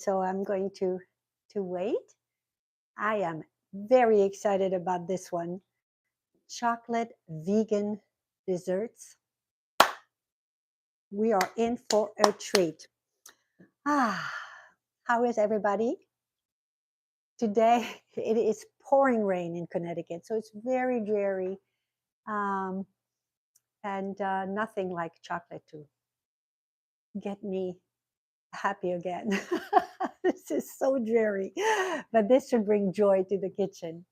So I'm going to wait. I am very excited about this one. Chocolate vegan desserts. We are in for a treat. How is everybody? Today it is pouring rain in Connecticut, so it's very dreary, and nothing like chocolate to get me happy again. This is so dreary, but this should bring joy to the kitchen.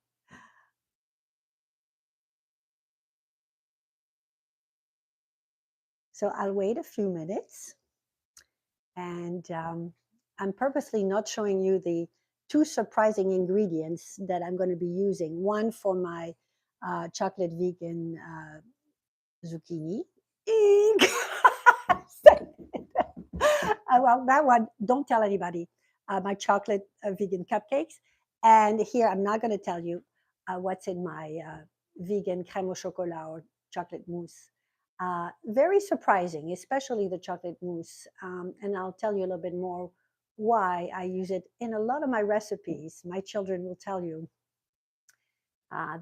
So I'll wait a few minutes, and I'm purposely not showing you the two surprising ingredients that I'm going to be using. One for my chocolate vegan zucchini. Well, that one, don't tell anybody. My chocolate vegan cupcakes. And here, I'm not going to tell you what's in my vegan crème au chocolat or chocolate mousse. Very surprising, especially the chocolate mousse. And I'll tell you a little bit more why I use it in a lot of my recipes. My children will tell you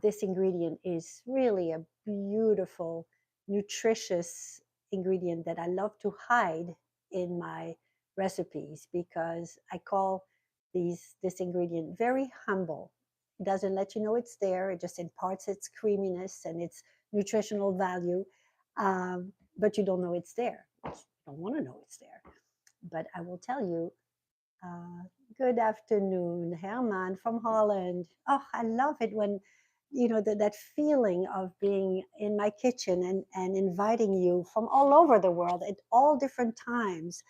this ingredient is really a beautiful, nutritious ingredient that I love to hide in my recipes because I call this ingredient very humble. It doesn't let you know it's there. It just imparts its creaminess and its nutritional value, but you don't know it's there. You don't want to know it's there. But I will tell you. Good afternoon, Herman from Holland. Oh, I love it when that feeling of being in my kitchen and inviting you from all over the world at all different times.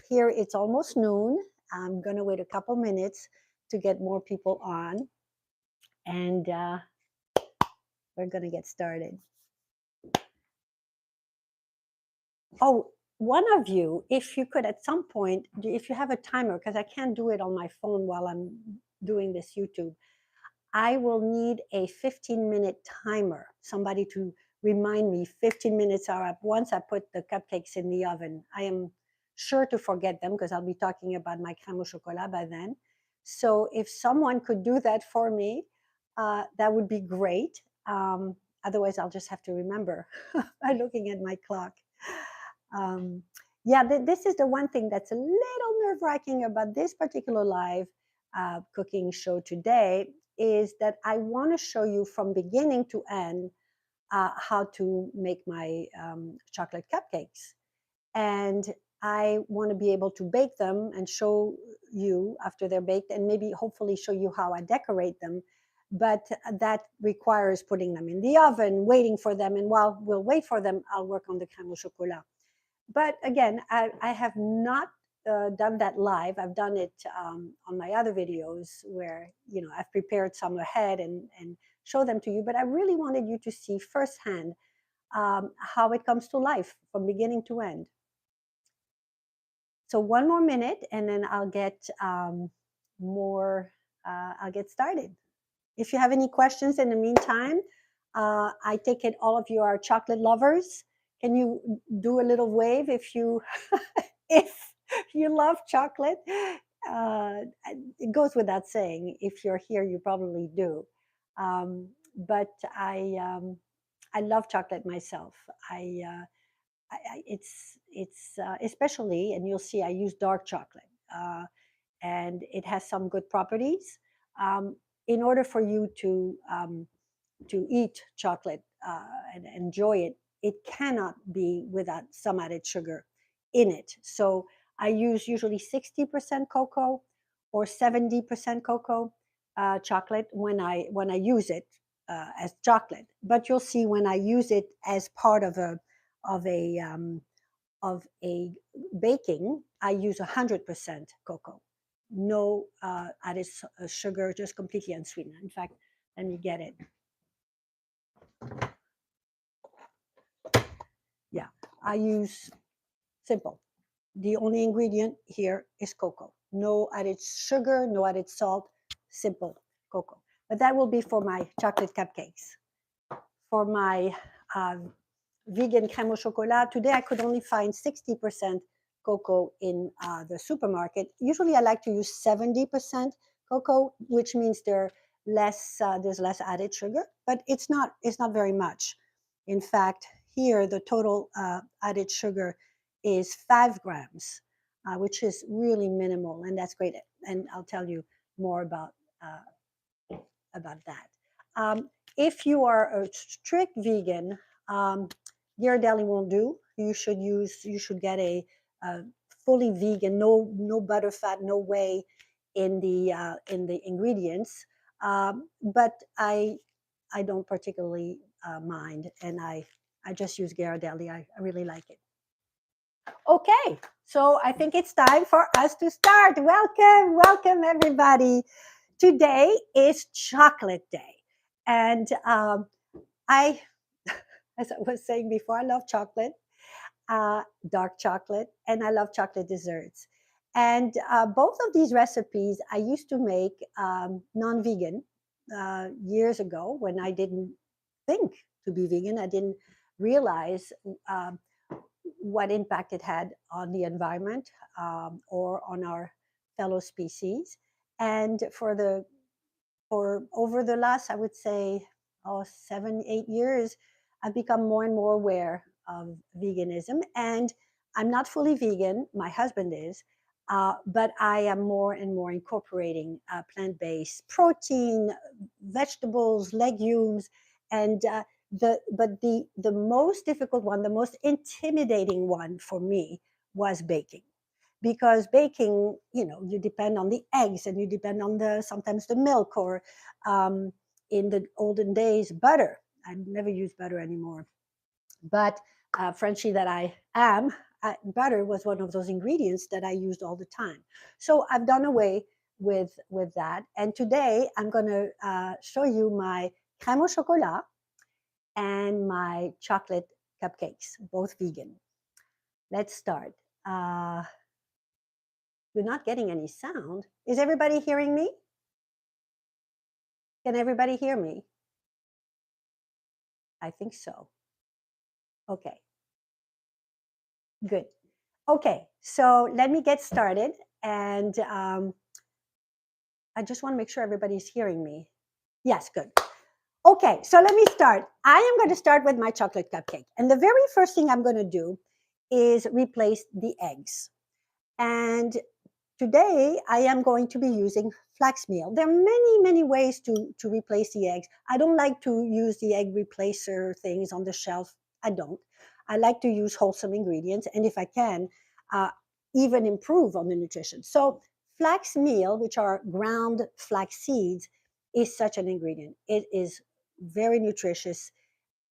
Here it's almost noon. I'm going to wait a couple minutes to get more people on, and we're going to get started. Oh, one of you, if you could at some point, if you have a timer, because I can't do it on my phone while I'm doing this YouTube, I will need a 15-minute timer, somebody to remind me 15 minutes are up once I put the cupcakes in the oven. I am sure to forget them because I'll be talking about my crème au chocolat by then. So if someone could do that for me, that would be great. Otherwise, I'll just have to remember by looking at my clock. Yeah, this is the one thing that's a little nerve-wracking about this particular live cooking show today is that I want to show you from beginning to end how to make my chocolate cupcakes. And I want to be able to bake them and show you after they're baked and maybe hopefully show you how I decorate them. But that requires putting them in the oven, waiting for them. And while we'll wait for them, I'll work on the crème au chocolat. But again, I have not done that live. I've done it on my other videos where I've prepared some ahead and show them to you. But I really wanted you to see firsthand how it comes to life from beginning to end. So one more minute, and then I'll get more. I'll get started. If you have any questions in the meantime, I take it all of you are chocolate lovers. Can you do a little wave if you if you love chocolate? It goes without saying. If you're here, you probably do. But I love chocolate myself. It's especially, and you'll see, I use dark chocolate, and it has some good properties. In order for you to eat chocolate and enjoy it, it cannot be without some added sugar in it. So I use usually 60% cocoa or 70% cocoa chocolate when I use it as chocolate. But you'll see when I use it as part of a baking, I use 100% cocoa, no added sugar, just completely unsweetened. In fact, let me get it. Yeah, I use simple. The only ingredient here is cocoa. No added sugar, no added salt, simple cocoa. But that will be for my chocolate cupcakes. For my vegan crème au chocolat, today I could only find 60% cocoa in the supermarket. Usually I like to use 70% cocoa, which means there's less added sugar, but it's not very much. In fact, here the total added sugar is 5 grams, which is really minimal, and that's great. And I'll tell you more about that. If you are a strict vegan, Ghirardelli won't do. You should get a fully vegan, no butter, fat, no whey in the ingredients. But I don't particularly mind, and I just use Ghirardelli. I really like it. Okay, so I think it's time for us to start. Welcome everybody. Today is chocolate day, and I, as I was saying before, I love chocolate, dark chocolate, and I love chocolate desserts. And both of these recipes I used to make non-vegan years ago when I didn't think to be vegan. I didn't realize what impact it had on the environment or on our fellow species. And for over the last, I would say, 7, 8 years, I've become more and more aware of veganism. And I'm not fully vegan, my husband is, but I am more and more incorporating plant-based protein, vegetables, legumes, and the most difficult one, the most intimidating one for me was baking, because baking, you depend on the eggs, and you depend on the sometimes the milk, or in the olden days, butter. I never use butter anymore, but Frenchie that I am, butter was one of those ingredients that I used all the time. So I've done away with that, and today I'm going to show you my crème au chocolat and my chocolate cupcakes, both vegan. Let's start. You're not getting any sound. Is everybody hearing me? Can everybody hear me? I think so. Okay. Good. Okay, so let me get started. And I just want to make sure everybody's hearing me. Yes, good. Okay, so let me start. I am going to start with my chocolate cupcake. And the very first thing I'm going to do is replace the eggs. And today, I am going to be using flax meal. There are many ways to replace the eggs. I don't like to use the egg replacer things on the shelf. I don't. I like to use wholesome ingredients, and if I can, even improve on the nutrition. So flax meal, which are ground flax seeds, is such an ingredient. It is very nutritious.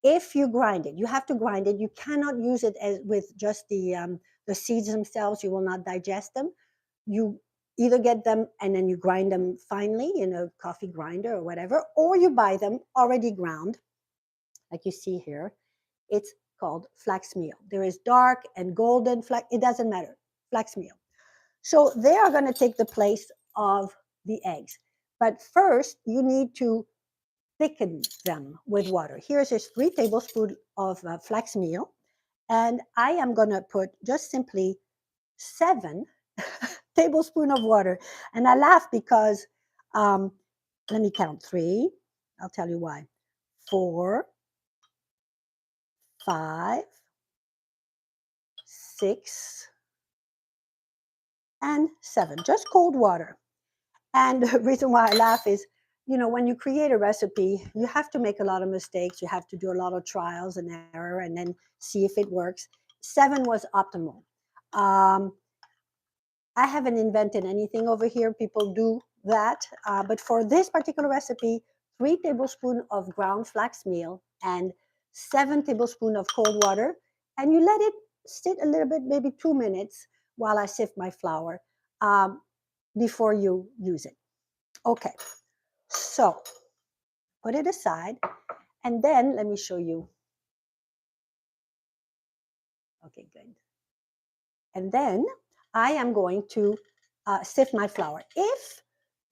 If you grind it, you have to grind it. You cannot use it with just the seeds themselves. You will not digest them. You either get them and then you grind them finely in a coffee grinder or whatever, or you buy them already ground, like you see here. It's called flax meal. There is dark and golden flax, it doesn't matter, flax meal. So they are going to take the place of the eggs. But first, you need to thicken them with water. Here's just 3 tablespoons of flax meal, and I am going to put just simply 7 tablespoons of water. And I laugh because, let me count 3. I'll tell you why. 4, 5, 6, and 7. Just cold water. And the reason why I laugh is, when you create a recipe, you have to make a lot of mistakes. You have to do a lot of trials and error and then see if it works. 7 was optimal. I haven't invented anything over here. People do that. But for this particular recipe, 3 tablespoons of ground flax meal and 7 tablespoons of cold water. And you let it sit a little bit, maybe 2 minutes, while I sift my flour before you use it. Okay, so put it aside. And then let me show you. Okay, good. And then I am going to sift my flour. If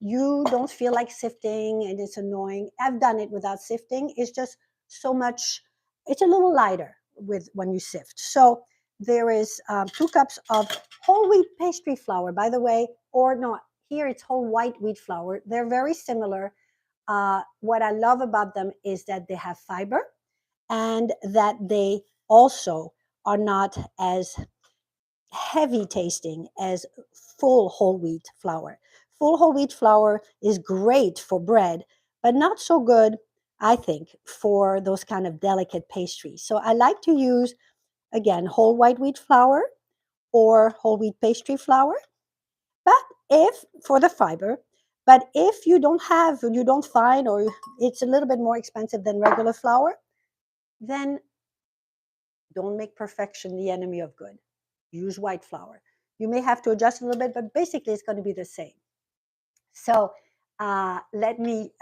you don't feel like sifting and it's annoying, I've done it without sifting. It's just so much, it's a little lighter when you sift. So there is 2 cups of whole wheat pastry flour, by the way, or no, here it's whole white wheat flour. They're very similar. What I love about them is that they have fiber and that they also are not as heavy tasting as full whole wheat flour. Full whole wheat flour is great for bread, but not so good, I think, for those kind of delicate pastries. So I like to use, again, whole white wheat flour or whole wheat pastry flour. But if for the fiber, but if you don't have, you don't find, or it's a little bit more expensive than regular flour, then don't make perfection the enemy of good. Use white flour. You may have to adjust a little bit, but basically it's going to be the same. So let me,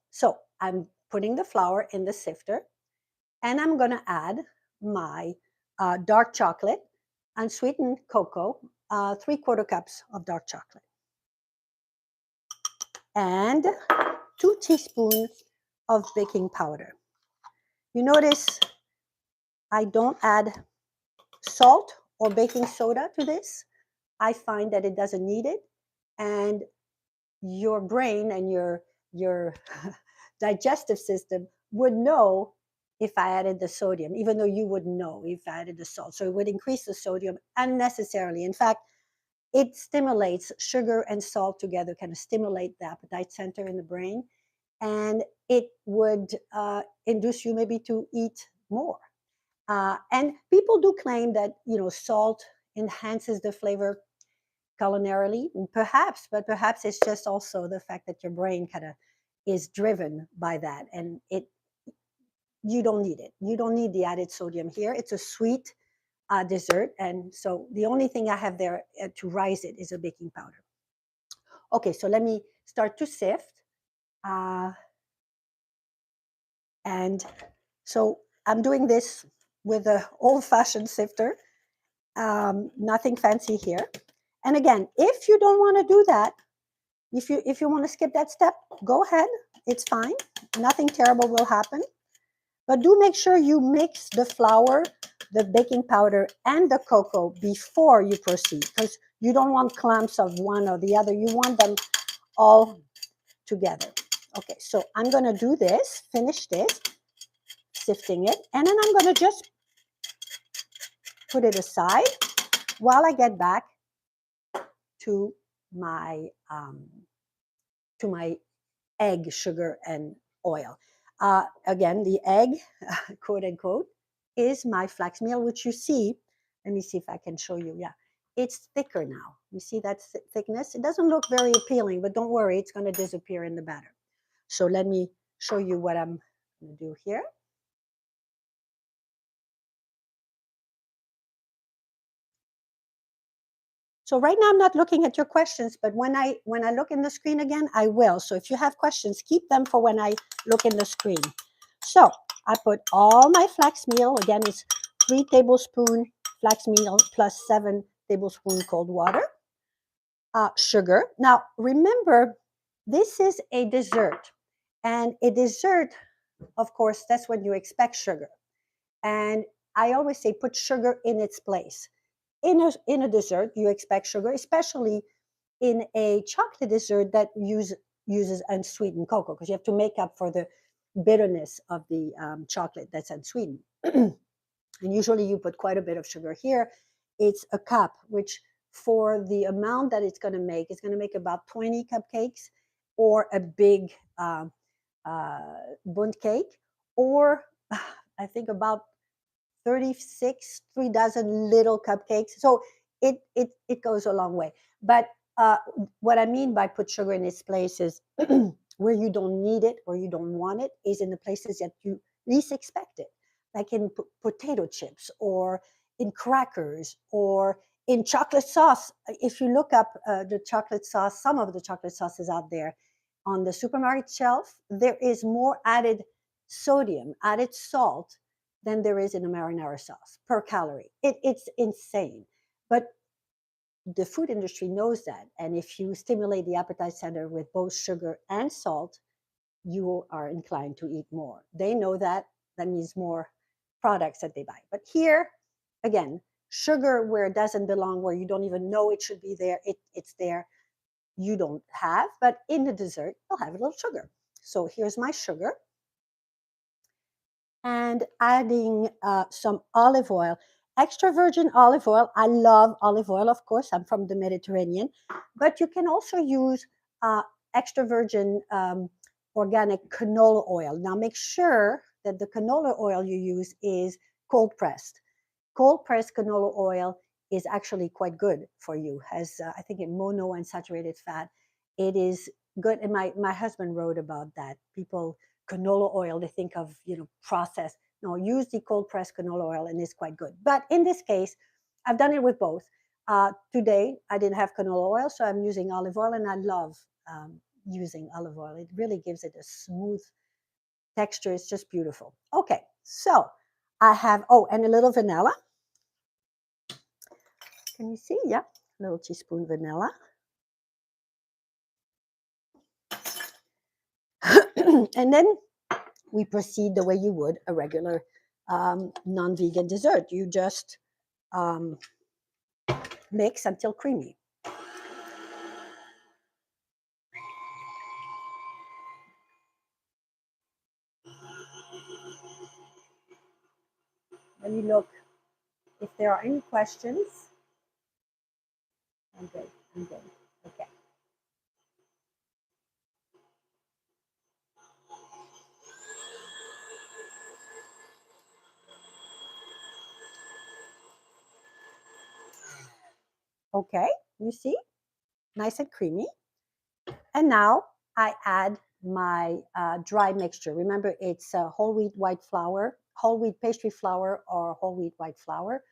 so I'm putting the flour in the sifter and I'm going to add my dark chocolate, unsweetened cocoa, 3/4 cups of dark chocolate, and 2 teaspoons of baking powder. You notice I don't add salt or baking soda to this. I find that it doesn't need it, and your brain and your digestive system would know if I added the sodium, even though you wouldn't know if I added the salt. So it would increase the sodium unnecessarily. In fact, it stimulates sugar and salt together, kind of stimulate the appetite center in the brain, and it would induce you maybe to eat more. And people do claim that salt enhances the flavor culinarily, perhaps, but perhaps it's just also the fact that your brain kind of is driven by that, and you don't need it. You don't need the added sodium here. It's a sweet dessert, and so the only thing I have there to rise it is a baking powder. Okay, so let me start to sift, and so I'm doing this with an old-fashioned sifter, nothing fancy here. And again, if you don't want to do that, if you want to skip that step, go ahead. It's fine. Nothing terrible will happen. But do make sure you mix the flour, the baking powder, and the cocoa before you proceed, because you don't want clumps of one or the other. You want them all together. Okay, so I'm going to do this, finish this, sifting it, and then I'm going to just put it aside while I get back to my egg, sugar, and oil. Again, the egg, quote unquote, is my flax meal, which you see. Let me see if I can show you. Yeah, it's thicker now. You see that thickness? It doesn't look very appealing, but don't worry, it's going to disappear in the batter. So let me show you what I'm going to do here. So right now I'm not looking at your questions, but when I look in the screen again, I will. So if you have questions, keep them for when I look in the screen. So I put all my flax meal. Again, it's 3 tablespoons flax meal plus 7 tablespoons cold water. Sugar. Now remember, this is a dessert, and a dessert, of course, that's when you expect sugar. And I always say put sugar in its place. In a dessert, you expect sugar, especially in a chocolate dessert that uses unsweetened cocoa, because you have to make up for the bitterness of the chocolate that's unsweetened. And usually you put quite a bit of sugar here. It's a cup, which for the amount that it's going to make, it's going to make about 20 cupcakes, or a big bundt cake, or I think about 36, 3 dozen little cupcakes. So it goes a long way. But what I mean by put sugar in its place is where you don't need it or you don't want it is in the places that you least expect it, like in potato chips or in crackers or in chocolate sauce. If you look up the chocolate sauce, some of the chocolate sauces out there on the supermarket shelf, there is more added sodium, added salt than there is in a marinara sauce per calorie. It's insane. But the food industry knows that. And if you stimulate the appetite center with both sugar and salt, you are inclined to eat more. They know that. That means more products that they buy. But here, again, sugar where it doesn't belong, where you don't even know it should be there, it's there. You don't have, but in the dessert, you'll have a little sugar. So here's my sugar. And adding some olive oil, extra virgin olive oil. I love olive oil, of course. I'm from the Mediterranean, but you can also use extra virgin organic canola oil. Now, make sure that the canola oil you use is cold pressed. Cold pressed canola oil is actually quite good for you. Has I think it monounsaturated fat. It is good, and my husband wrote about that. People canola oil, they think of processed. No, use the cold pressed canola oil, and it's quite good. But in this case, I've done it with both. Today I didn't have canola oil, so I'm using olive oil, and I love using olive oil. It really gives it a smooth texture. It's just beautiful. Okay, so I have and a little vanilla. Can you see? Yeah, a little teaspoon vanilla. And then we proceed the way you would a regular non-vegan dessert. You just mix until creamy. Let me look if there are any questions. I'm good. I'm good. Okay. Okay, you see, nice and creamy. And now I add my dry mixture. Remember, it's whole wheat white flour, whole wheat pastry flour, or whole wheat white flour,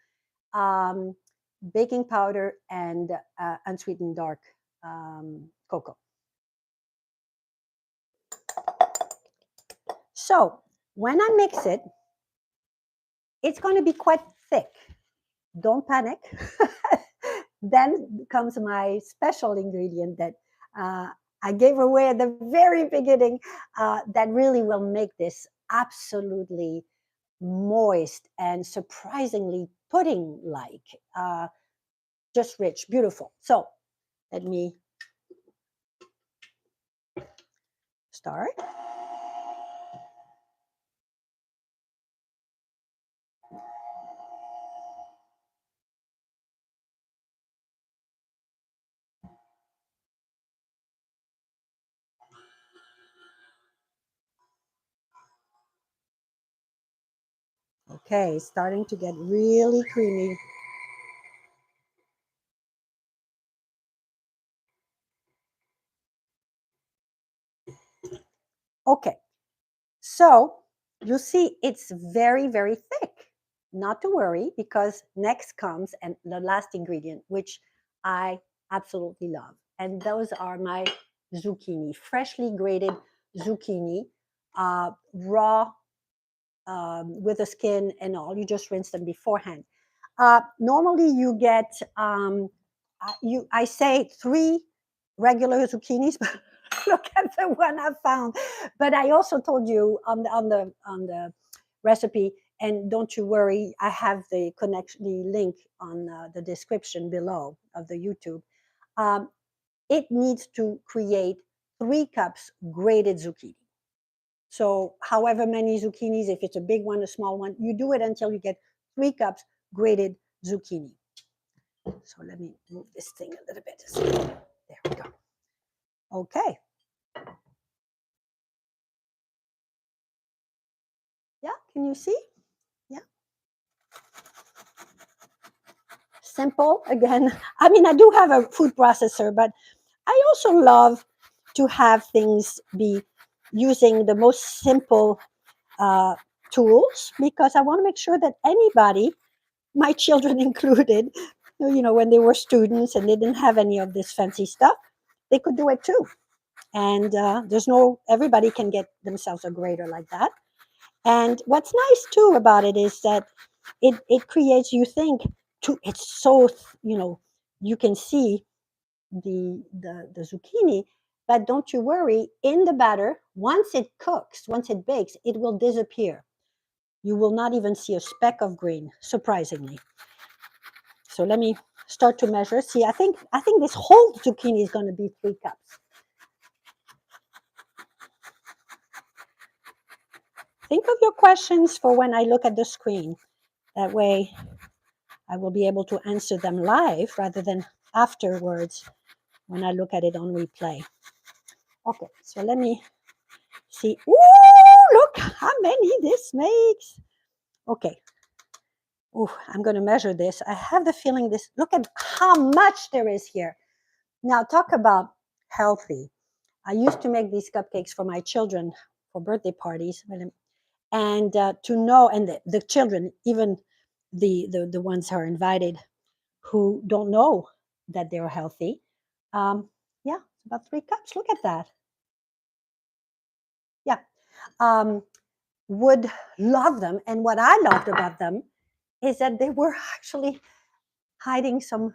baking powder, and unsweetened dark cocoa. So when I mix it, it's going to be quite thick. Don't panic. Then comes my special ingredient that I gave away at the very beginning that really will make this absolutely moist and surprisingly pudding like. Just rich, beautiful. So let me start. Okay, starting to get really creamy. Okay, so you see it's very, very thick. Not to worry, because next comes and the last ingredient, which I absolutely love. And those are my zucchini, freshly grated zucchini, raw, with the skin and all. You just rinse them beforehand. Normally you get, I say 3 regular zucchinis, but look at the one I found. But I also told you on the recipe, and don't you worry, I have the link on the description below of the YouTube. Um, it needs to create 3 cups grated zucchini. So however many zucchinis, if it's a big one, a small one, you do it until you get 3 cups grated zucchini. So let me move this thing a little bit. There we go. Okay. Yeah, can you see? Yeah. Simple again. I mean, I do have a food processor, but I also love to have things be using the most simple uh, tools, because I want to make sure that anybody, my children included, when they were students and they didn't have any of this fancy stuff, they could do it too. And everybody can get themselves a grater like that. And what's nice too about it is that it creates, it's so, you can see the zucchini, but don't you worry, in the batter, once it cooks, once it bakes, it will disappear. You will not even see a speck of green, surprisingly. So let me start to measure. See, I think this whole zucchini is going to be 3 cups. Think of your questions for when I look at the screen. That way I will be able to answer them live rather than afterwards when I look at it on replay. Okay, so let me see. Ooh, look how many this makes. Okay. Ooh, I'm going to measure this. I have the feeling this, look at how much there is here. Now, talk about healthy. I used to make these cupcakes for my children for birthday parties. And to know, and the children, even the ones who are invited who don't know that they're healthy, yeah, about 3 cups. Look at that. Yeah. Would love them. And what I loved about them is that they were actually hiding some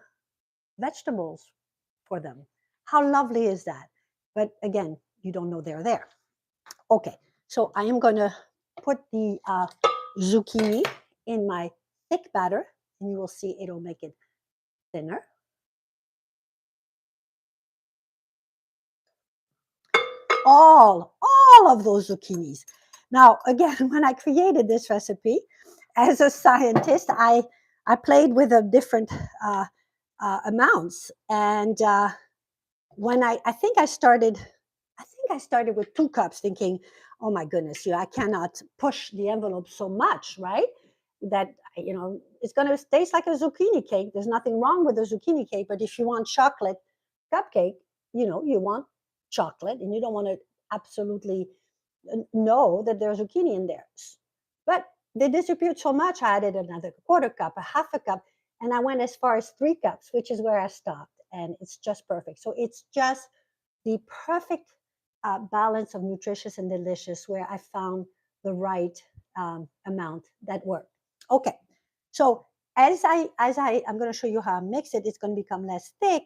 vegetables for them. How lovely is that? But again, you don't know they're there. Okay, so I am going to put the zucchini in my thick batter, and you will see it'll make it thinner. All of those zucchinis. Now, again, when I created this recipe, as a scientist, I played with a different amounts, and when I think I started with 2 cups, thinking, oh my goodness, I cannot push the envelope so much, right? That it's going to taste like a zucchini cake. There's nothing wrong with a zucchini cake, but if you want chocolate cupcake, you want chocolate, and you don't want to absolutely know that there's zucchini in there. But they disappeared so much, I added another 1/4 cup, a 1/2 cup, and I went as far as 3 cups, which is where I stopped, and it's just perfect. So it's just the perfect balance of nutritious and delicious, where I found the right amount that worked. Okay, so I'm going to show you how I mix it. It's going to become less thick,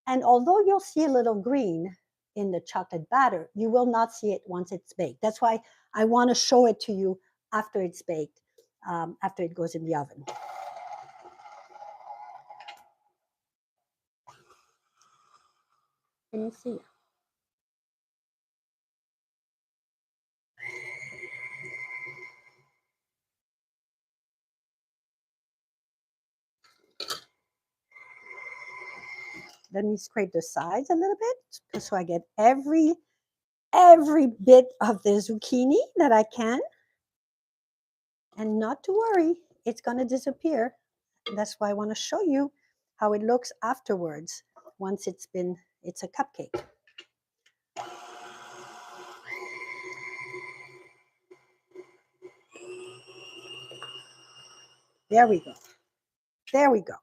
and although you'll see a little green in the chocolate batter, you will not see it once it's baked. That's why I want to show it to you after it's baked, after it goes in the oven. Can you see? Let me scrape the sides a little bit so I get every bit of the zucchini that I can. And not to worry, it's going to disappear. That's why I want to show you how it looks afterwards once it's a cupcake. There we go. There we go.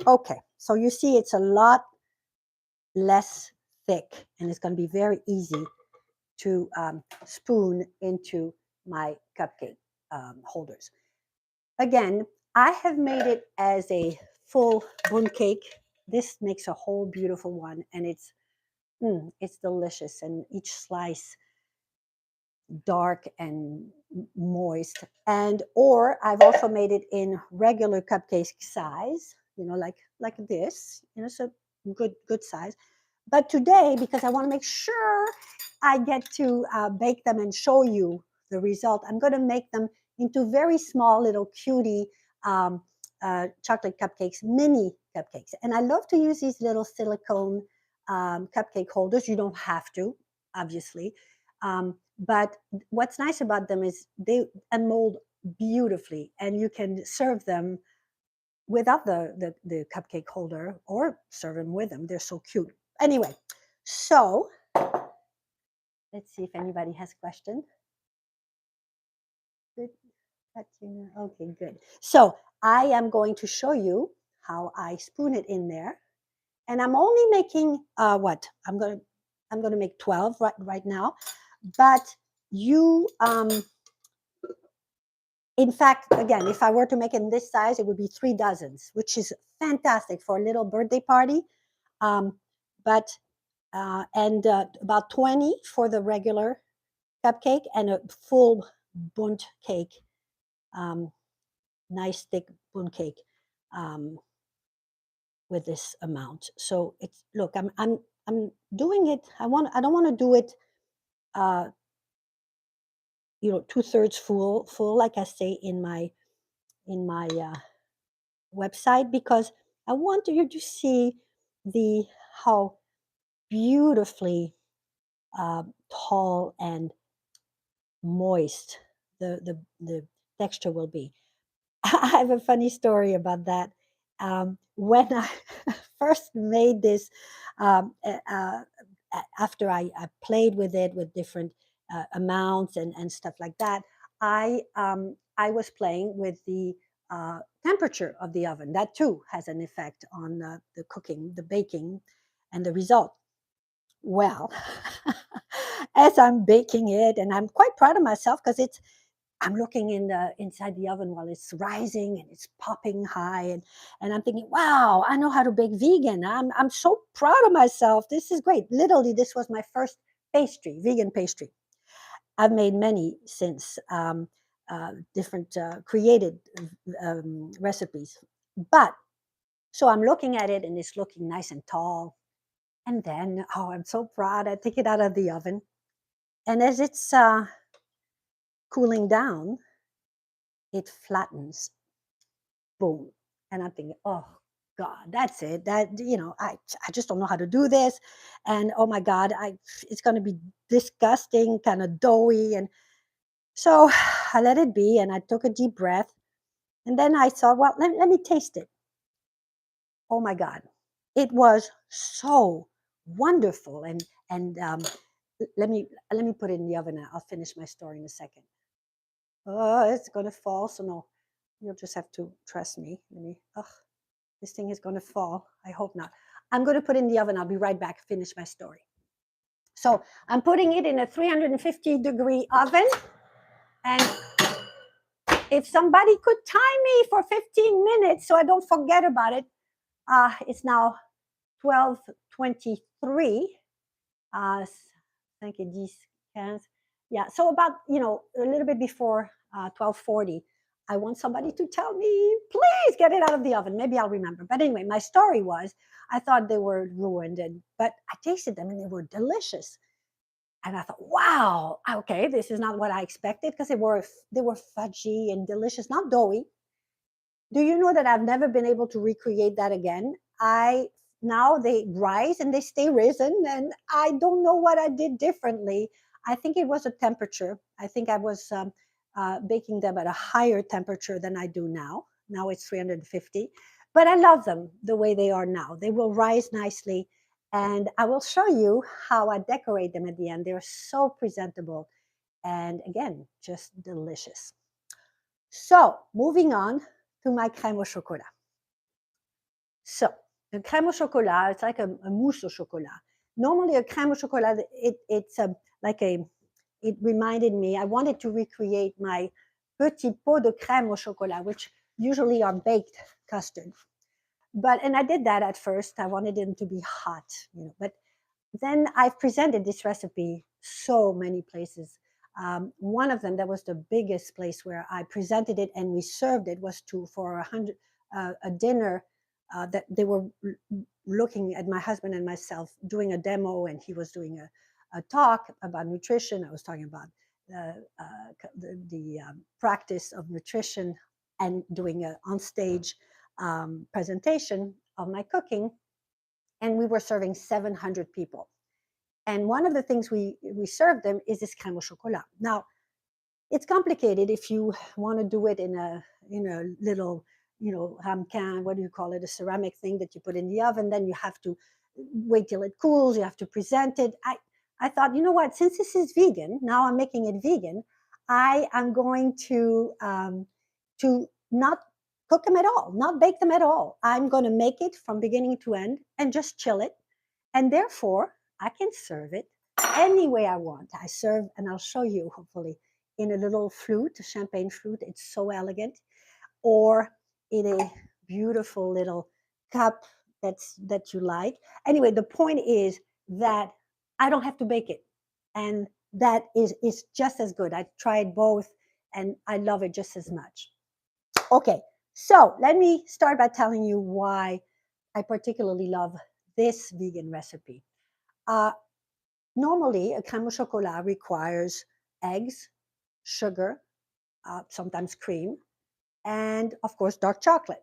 Okay, so you see it's a lot less thick, and it's going to be very easy to spoon into my cupcake holders. Again, I have made it as a full bundt cake. This makes a whole beautiful one, and it's delicious, and each slice dark and moist. And or I've also made it in regular cupcake size, like this, so good size. But today, because I want to make sure I get to bake them and show you the result, I'm going to make them into very small little cutie chocolate cupcakes, mini cupcakes. And I love to use these little silicone cupcake holders. You don't have to, obviously. But what's nice about them is they unmold beautifully, and you can serve them without the cupcake holder or serve them with them. They're so cute. Anyway, so let's see if anybody has questions. Good. Okay, good. So I am going to show you how I spoon it in there. And I'm only making what? I'm gonna make 12 right now. But you in fact, again, if I were to make it in this size, it would be 3 dozens, which is fantastic for a little birthday party. But about 20 for the regular cupcake, and a full bundt cake nice thick bundt cake with this amount. So it's, look, I'm doing it. I don't want to do it, you know, 2/3 full, like I say in my website, because I want you to see the how beautifully tall and moist the texture will be. I have a funny story about that. When I first made this, after I played with it with different amounts and stuff like that, I was playing with the temperature of the oven. That too has an effect on the cooking, the baking, and the result. Well, as I'm baking it, and I'm quite proud of myself because I'm looking inside the oven while it's rising and it's popping high, and I'm thinking, wow, I know how to bake vegan. I'm so proud of myself. This is great. Literally, this was my first pastry, vegan pastry. I've made many since, different created recipes. But so I'm looking at it and it's looking nice and tall. And then, oh, I'm so proud. I take it out of the oven. And as it's cooling down, it flattens. Boom. And I'm thinking, oh God, that's it. That, you know, I just don't know how to do this. And oh my God, it's gonna be disgusting, kind of doughy. And so I let it be and I took a deep breath. And then I thought, well, let me taste it. Oh my God. It was so wonderful. And let me put it in the oven. I'll finish my story in a second. Oh, it's gonna fall. So no, you'll just have to trust me. This thing is gonna fall. I hope not. I'm gonna put it in the oven. I'll be right back. Finish my story. So I'm putting it in a 350-degree oven, and if somebody could time me for 15 minutes so I don't forget about it, it's now 12:23. Thank you, 10, yeah. So about, a little bit before 12:40, I want somebody to tell me, please get it out of the oven. Maybe I'll remember. But anyway, my story was, I thought they were ruined, but I tasted them and they were delicious. And I thought, wow, okay, this is not what I expected, because they were fudgy and delicious, not doughy. Do you know that I've never been able to recreate that again? I Now they rise and they stay risen, and I don't know what I did differently. I think it was a temperature. I think I was baking them at a higher temperature than I do now. Now it's 350, but I love them the way they are now. They will rise nicely, and I will show you how I decorate them at the end. They're so presentable, and again, just delicious. So moving on to my crème au chocolat. So the crème au chocolat, it's like a mousse au chocolat. Normally a crème au chocolat, it's like a, it reminded me, I wanted to recreate my petit pot de crème au chocolat, which usually are baked custard. And I did that at first. I wanted them to be hot, but then I've presented this recipe so many places. One of them, that was the biggest place where I presented it and we served it, was for a dinner that they were looking at my husband and myself doing a demo, and he was doing a talk about nutrition. I was talking about the practice of nutrition and doing an onstage presentation of my cooking, and we were serving 700 people. And one of the things we served them is this crème au chocolat. Now, it's complicated if you want to do it in a little, ramequin, what do you call it, a ceramic thing that you put in the oven. Then you have to wait till it cools. You have to present it. I thought, you know what? Since this is vegan, now I'm making it vegan. I am going to not cook them at all, not bake them at all. I'm going to make it from beginning to end and just chill it. And therefore, I can serve it any way I want. I serve, and I'll show you hopefully, in a little flute, a champagne flute. It's so elegant. Or in a beautiful little cup that you like. Anyway, the point is that I don't have to bake it. And that is just as good. I tried both, and I love it just as much. Okay, so let me start by telling you why I particularly love this vegan recipe. Uh, Normally, a crème au chocolat requires eggs, sugar, sometimes cream, and of course, dark chocolate.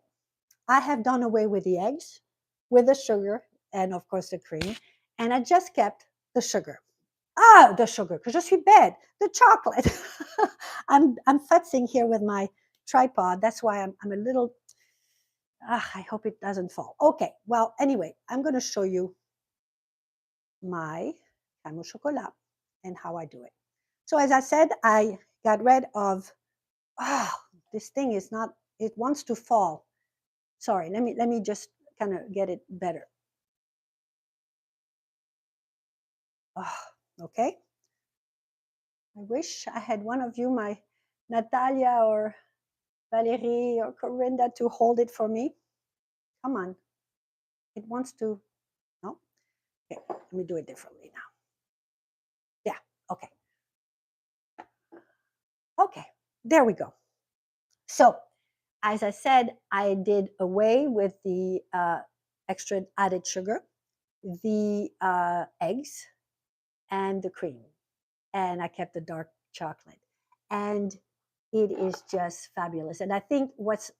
I have done away with the eggs, with the sugar, and of course, the cream, and I just kept the sugar. Ah, the sugar, que je suis bête, the chocolate. I'm futzing here with my tripod. That's why I'm a little, I hope it doesn't fall. Okay, well, anyway, I'm going to show you my crème au chocolat and how I do it. So as I said, I got rid of, this thing is not, it wants to fall. Sorry, let me just kind of get it better. Okay. I wish I had one of you, my Natalia or Valerie or Corinda, to hold it for me. Come on. It wants to, no? Okay, let me do it differently now. Yeah, okay. Okay, there we go. So, as I said, I did away with the extra added sugar, the eggs, and the cream. And I kept the dark chocolate. And it is just fabulous. And I think what's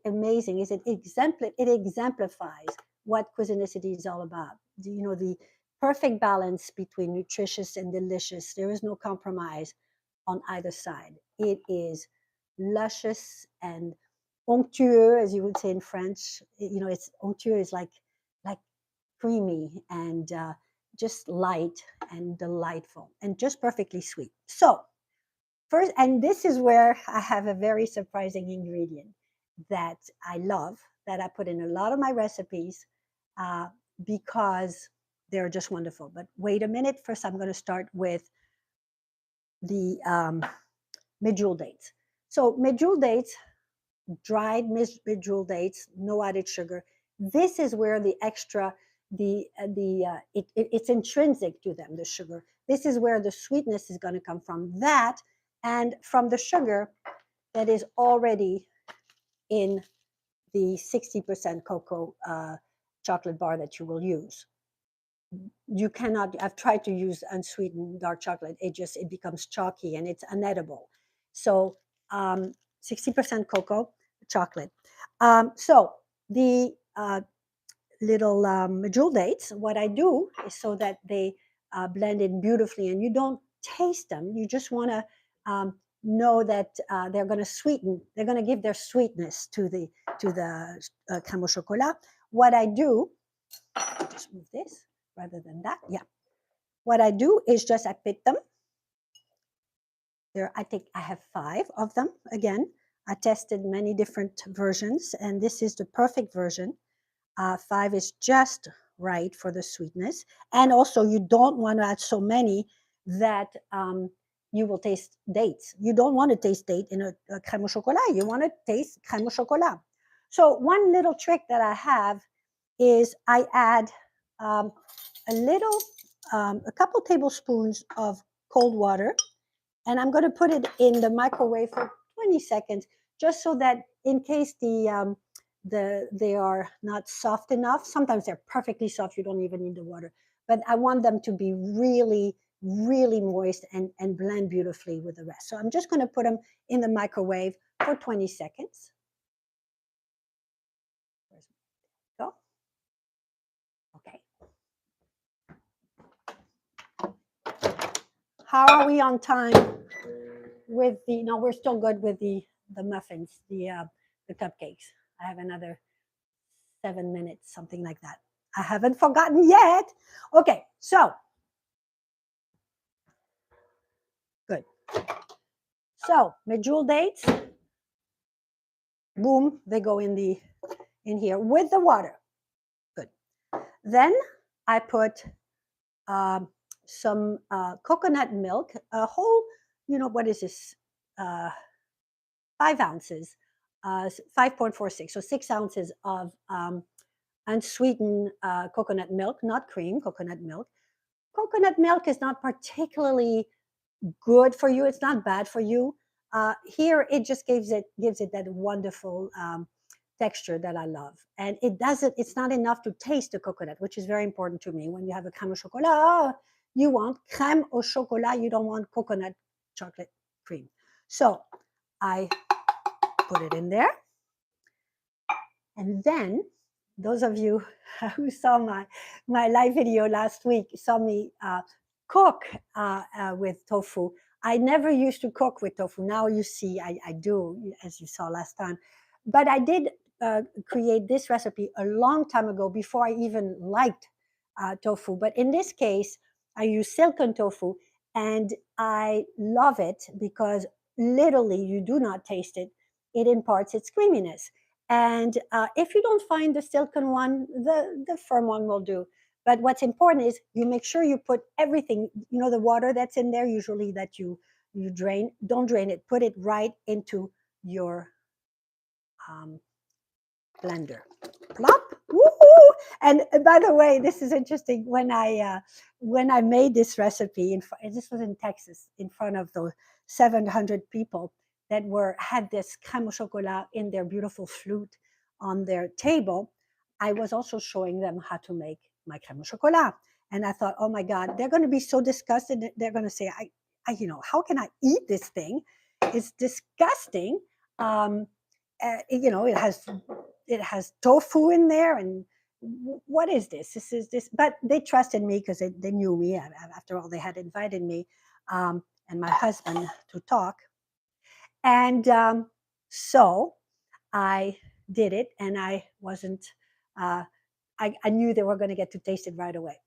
amazing is it exemplifies what Cuisinicity is all about. You know, the perfect balance between nutritious and delicious. There is no compromise on either side. It is luscious and onctueux, as you would say in French. You know, it's onctueux is like creamy and just light and delightful and just perfectly sweet. So first, and this is where I have a very surprising ingredient that I love, that I put in a lot of my recipes because they're just wonderful. But wait a minute. First, I'm going to start with the medjool dates. So medjool dates, dried medjool dates, no added sugar. This is where the extra, it's intrinsic to them, the sugar. This is where the sweetness is going to come from. That and from the sugar that is already in the 60% cocoa chocolate bar that you will use. You cannot, I've tried to use unsweetened dark chocolate. It becomes chalky and it's unedible. So 60% cocoa chocolate. So the little medjool dates, what I do is so that they blend in beautifully and you don't taste them. You just want to know that they're going to sweeten, they're going to give their sweetness to the crème au chocolat. What I do, just move this rather than that. Yeah. What I do is just I pick them. There, I think I have 5 of them. Again, I tested many different versions, and this is the perfect version. 5 is just right for the sweetness. And also, you don't want to add so many that you will taste dates. You don't want to taste date in a crème au chocolat. You want to taste crème au chocolat. So one little trick that I have is I add a couple tablespoons of cold water, and I'm going to put it in the microwave for 20 seconds, just so that in case they are not soft enough. Sometimes they're perfectly soft. You don't even need the water. But I want them to be really, really moist and blend beautifully with the rest. So I'm just going to put them in the microwave for 20 seconds. Go. Okay. How are we on time with the, no, we're still good with the muffins, the cupcakes. I have another 7 minutes, something like that. I haven't forgotten yet. Okay, so good. So medjool dates, boom, they go in here with the water. Good. Then I put some coconut milk, a whole, what is this? 5 ounces, 5.46, so 6 ounces of unsweetened coconut milk, not cream, coconut milk. Coconut milk is not particularly good for you. It's not bad for you. Here, it just gives it that wonderful texture that I love. And it's not enough to taste the coconut, which is very important to me. When you have a crème au chocolat, you want crème au chocolat. You don't want coconut chocolate cream. So I put it in there. And then those of you who saw my live video last week saw me cook with tofu. I never used to cook with tofu. Now you see I do, as you saw last time. But I did create this recipe a long time ago before I even liked tofu. But in this case, I use silken tofu, and I love it because literally you do not taste it. It imparts its creaminess. And if you don't find the silken one, the firm one will do. But what's important is you make sure you put everything, the water that's in there, usually that you drain, don't drain it, put it right into your blender. Plop. Woo-hoo! And by the way, this is interesting. When I made this recipe, this was in Texas, in front of those 700 people that had this crème au chocolat in their beautiful flute on their table, I was also showing them how to make my crème au chocolat. And I thought, oh my God, they're going to be so disgusted. They're going to say, how can I eat this thing? It's disgusting. It has tofu in there, and what is this? But they trusted me because they knew me. After all, they had invited me and my husband to talk. And so I did it, and I wasn't, I knew they were going to get to taste it right away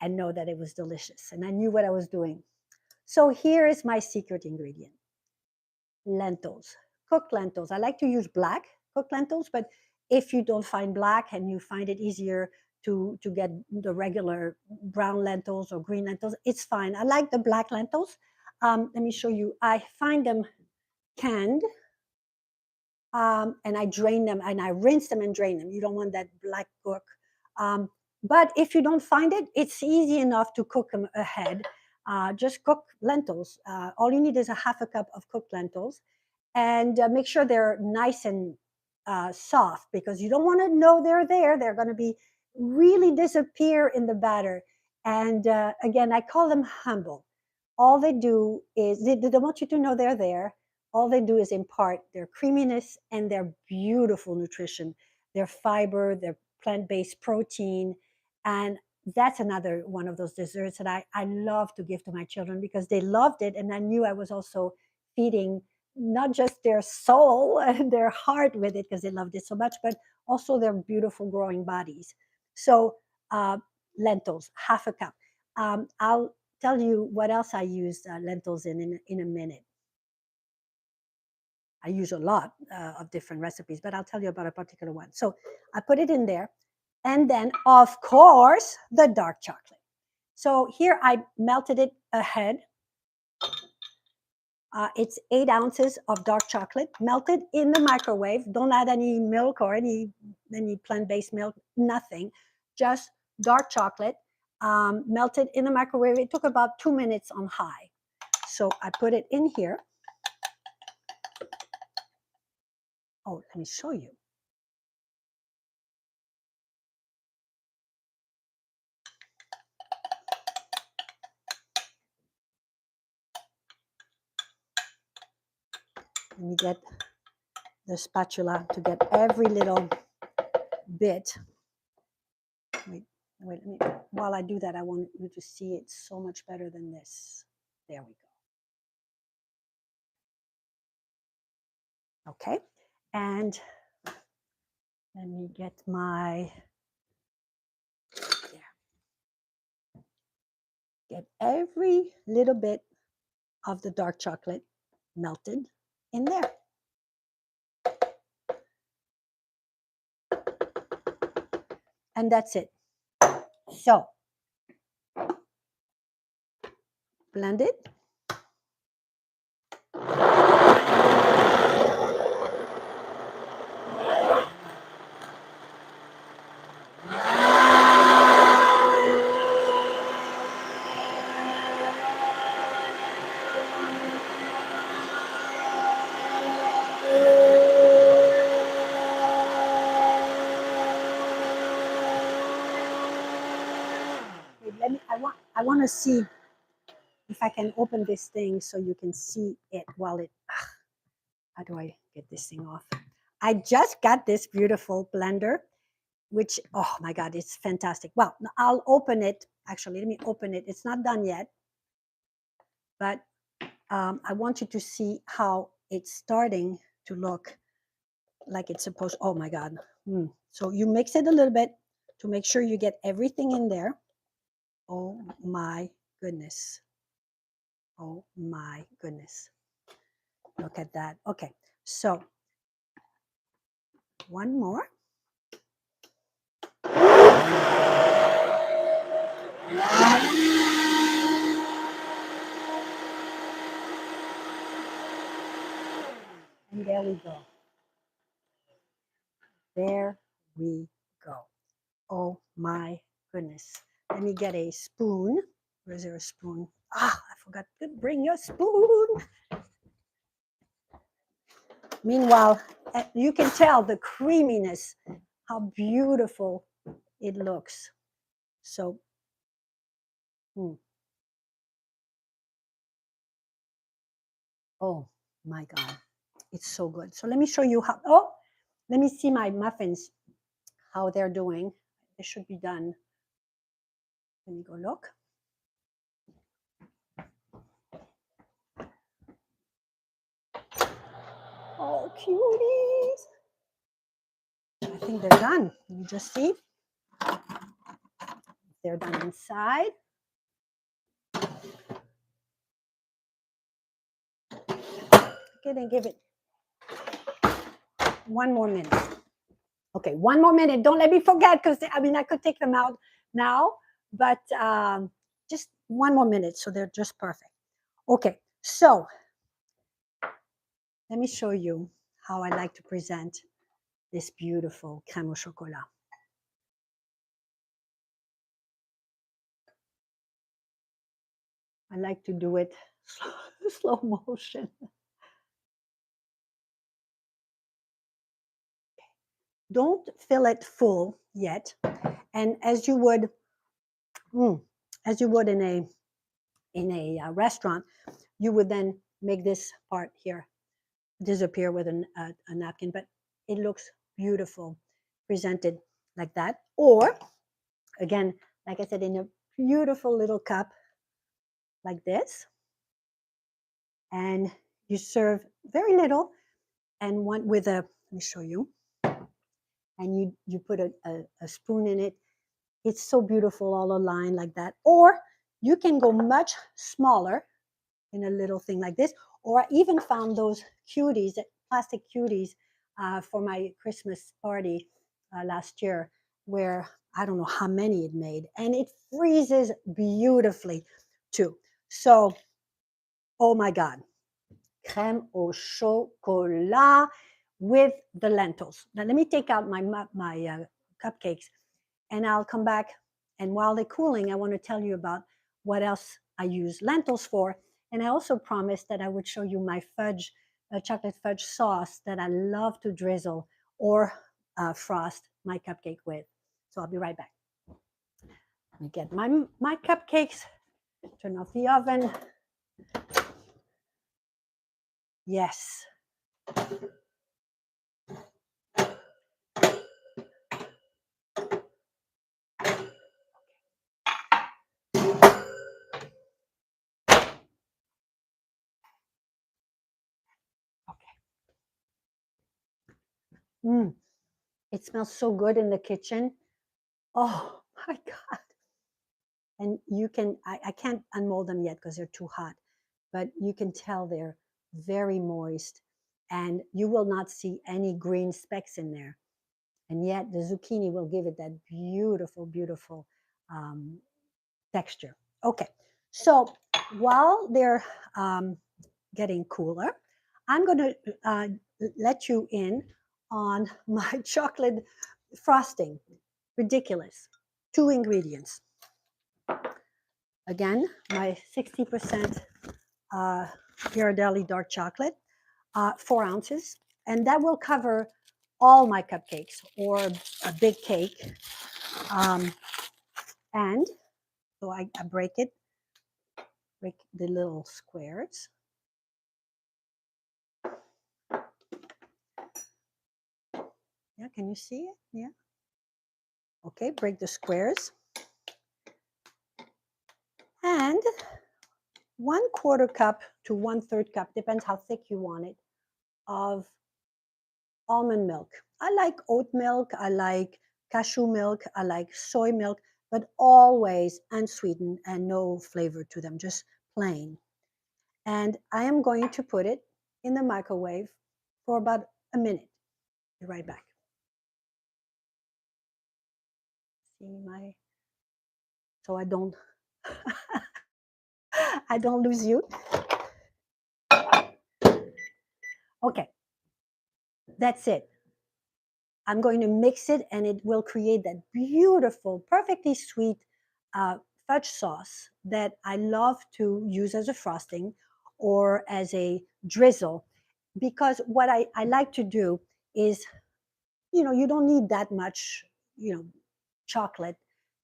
and know that it was delicious. And I knew what I was doing. So here is my secret ingredient: lentils, cooked lentils. I like to use black cooked lentils, but if you don't find black and you find it easier to get the regular brown lentils or green lentils, it's fine. I like the black lentils. Let me show you. I find them canned, and I drain them and I rinse them and drain them. You don't want that black gook. But if you don't find it, it's easy enough to cook them ahead. Just cook lentils. All you need is a half a cup of cooked lentils, and make sure they're nice and soft, because you don't want to know they're there. They're going to be really disappear in the batter. And again, I call them humble. All they do is they don't want you to know they're there. All they do is impart their creaminess and their beautiful nutrition, their fiber, their plant-based protein. And that's another one of those desserts that I love to give to my children because they loved it. And I knew I was also feeding not just their soul and their heart with it because they loved it so much, but also their beautiful growing bodies. So lentils, half a cup. I'll tell you what else I use lentils in a minute. I use a lot of different recipes, but I'll tell you about a particular one. So I put it in there. And then, of course, the dark chocolate. So here I melted it ahead. It's 8 ounces of dark chocolate melted in the microwave. Don't add any milk or any plant-based milk, nothing. Just dark chocolate melted in the microwave. It took about 2 minutes on high. So I put it in here. Oh, let me show you. Let me get the spatula to get every little bit. Wait, while I do that, I want you to see it so much better than this. There we go. Okay, and let me get get every little bit of the dark chocolate melted in there. And that's it. So, blend it. to see if I can open this thing so you can see it while it, how do I get this thing off? I just got this beautiful blender, which, oh my God, it's fantastic. Well, I'll open it. Actually, let me open it. It's not done yet, but I want you to see how it's starting to look like it's supposed. Oh my God. So you mix it a little bit to make sure you get everything in there. Oh my goodness. Oh my goodness. Look at that. Okay, so one more. And there we go. There we go. Oh my goodness. Let me get a spoon. Where's there a spoon? Ah, I forgot to bring your spoon. Meanwhile, you can tell the creaminess, how beautiful it looks. So, oh my God, it's so good. So let me show you how, oh, let me see my muffins, how they're doing. They should be done. Let me go look. Oh, cuties. I think they're done. You just see. They're done inside. Gonna give it one more minute. Okay, one more minute. Don't let me forget, because I mean I could take them out now, but just one more minute, so they're just perfect. Okay, so let me show you how I like to present this beautiful crème au chocolat. I like to do it slow motion. Don't fill it full yet, and as you would in a restaurant, you would then make this part here disappear with a napkin, but it looks beautiful presented like that. Or again, like I said, in a beautiful little cup like this, and you serve very little, and one with a, let me show you, and you put a spoon in it. It's so beautiful, all aligned like that. Or you can go much smaller in a little thing like this. Or I even found those cuties, plastic cuties, for my Christmas party last year, where I don't know how many it made, and it freezes beautifully too. So, oh my God, crème au chocolat with the lentils. Now let me take out my cupcakes, and I'll come back. And while they're cooling, I want to tell you about what else I use lentils for. And I also promised that I would show you my fudge, chocolate fudge sauce that I love to drizzle or frost my cupcake with. So I'll be right back. Let me get my cupcakes, turn off the oven. Yes. It smells so good in the kitchen. Oh my God. And you can, I can't unmold them yet because they're too hot, but you can tell they're very moist, and you will not see any green specks in there. And yet the zucchini will give it that beautiful, beautiful texture. Okay, so while they're getting cooler, I'm going to let you in on my chocolate frosting. Ridiculous. 2 ingredients. Again, my 60% Ghirardelli dark chocolate, 4 ounces, and that will cover all my cupcakes or a big cake. And so I break it break the little squares. Yeah, can you see it? Yeah. Okay, break the squares. And 1/4 cup to 1/3 cup, depends how thick you want it, of almond milk. I like oat milk, I like cashew milk, I like soy milk, but always unsweetened and no flavor to them, just plain. And I am going to put it in the microwave for about a minute. Be right back. See my, so I don't, I don't lose you. Okay, that's it. I'm going to mix it and it will create that beautiful, perfectly sweet fudge sauce that I love to use as a frosting or as a drizzle. Because what I like to do is, you don't need that much, chocolate.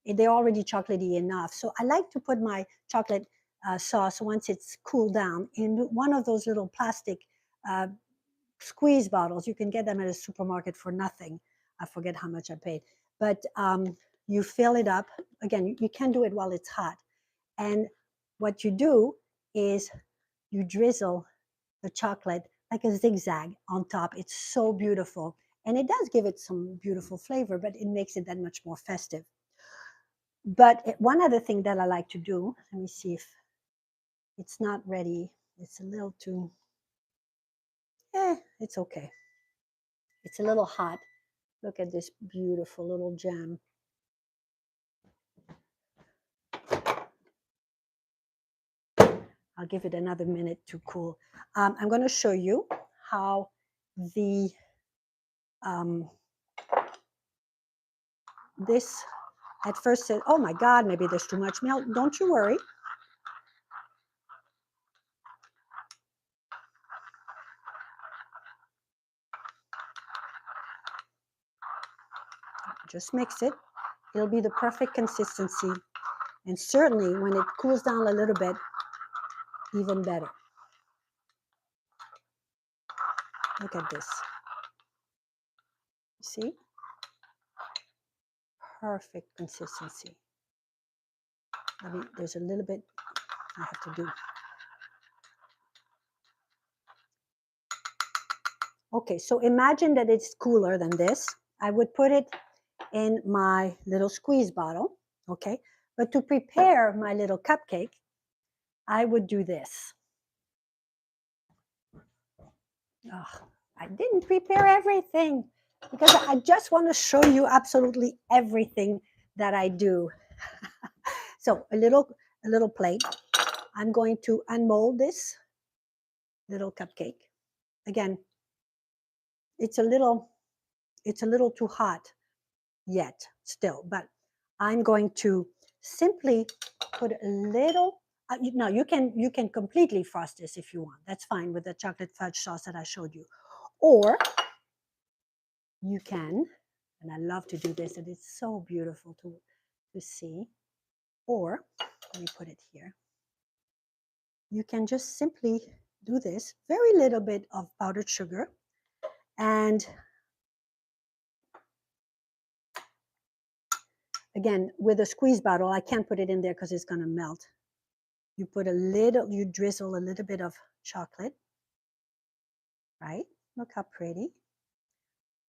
They're already chocolatey enough. So I like to put my chocolate sauce, once it's cooled down, in one of those little plastic uh, squeeze bottles. You can get them at a supermarket for nothing. I forget how much I paid. But you fill it up. Again, you can do it while it's hot. And what you do is you drizzle the chocolate like a zigzag on top. It's so beautiful. And it does give it some beautiful flavor, but it makes it that much more festive. But one other thing that I like to do, let me see if it's not ready. It's a little too, it's okay. It's a little hot. Look at this beautiful little gem. I'll give it another minute to cool. I'm going to show you how the this at first said, oh my God, maybe there's too much milk. Don't you worry. Just mix it. It'll be the perfect consistency. And certainly when it cools down a little bit, even better. Look at this. See? Perfect consistency. There's a little bit I have to do. Okay, so imagine that it's cooler than this. I would put it in my little squeeze bottle, okay? But to prepare my little cupcake, I would do this. Oh, I didn't prepare everything because I just want to show you absolutely everything that I do. So a little plate. I'm going to unmold this little cupcake. Again, it's a little too hot yet still, but I'm going to simply put a little. No, you can completely frost this if you want. That's fine with the chocolate fudge sauce that I showed you, or you can, and I love to do this, and it's so beautiful to see. Or let me put it here. You can just simply do this. Very little bit of powdered sugar, and again, with a squeeze bottle, I can't put it in there because it's going to melt. You drizzle a little bit of chocolate, right? Look how pretty.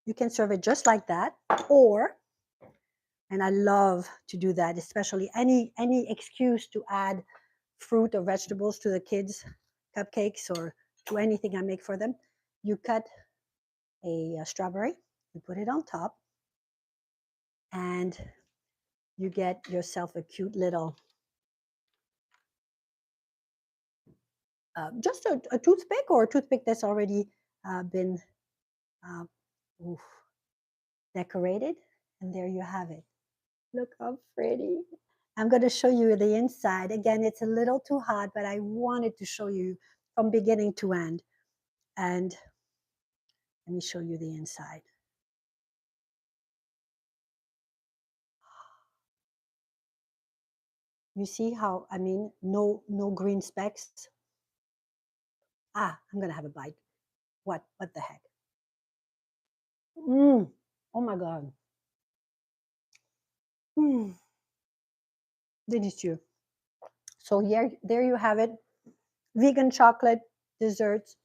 You can serve it just like that, or, and I love to do that, especially any excuse to add fruit or vegetables to the kids' cupcakes or to anything I make for them. You cut a strawberry, you put it on top, and you get yourself a cute little, just a toothpick, or a toothpick that's already been uh, decorated. And there you have it. Look how pretty. I'm going to show you the inside. Again, it's a little too hot, but I wanted to show you from beginning to end. And let me show you the inside. You see how, I mean, no green specks. I'm gonna have a bite. What the heck? Oh my God. Mm, delicious. So here, there you have it. Vegan chocolate desserts.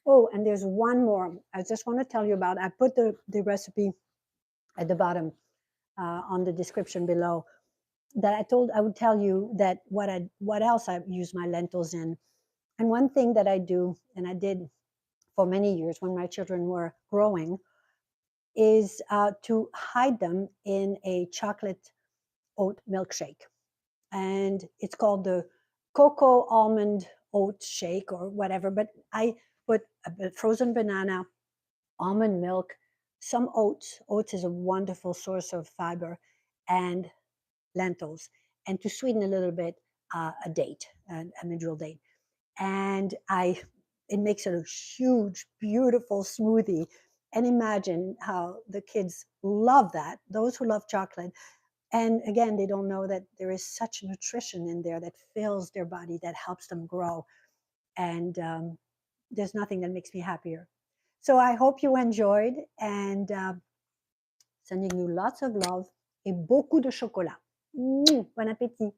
Oh, and there's one more. I just want to tell you about. I put the recipe at the bottom on the description below. That I would tell you that what else I use my lentils in. And one thing that I do, and I did for many years when my children were growing, is to hide them in a chocolate oat milkshake. And it's called the cocoa almond oat shake or whatever. But I put a frozen banana, almond milk, some oats. Oats is a wonderful source of fiber, and lentils. And to sweeten a little bit, a date, a mineral date. And it makes it a huge, beautiful smoothie. And imagine how the kids love that. Those who love chocolate, and again, they don't know that there is such nutrition in there that fills their body, that helps them grow. And there's nothing that makes me happier. So I hope you enjoyed, and sending you lots of love et beaucoup de chocolat. Bon appétit.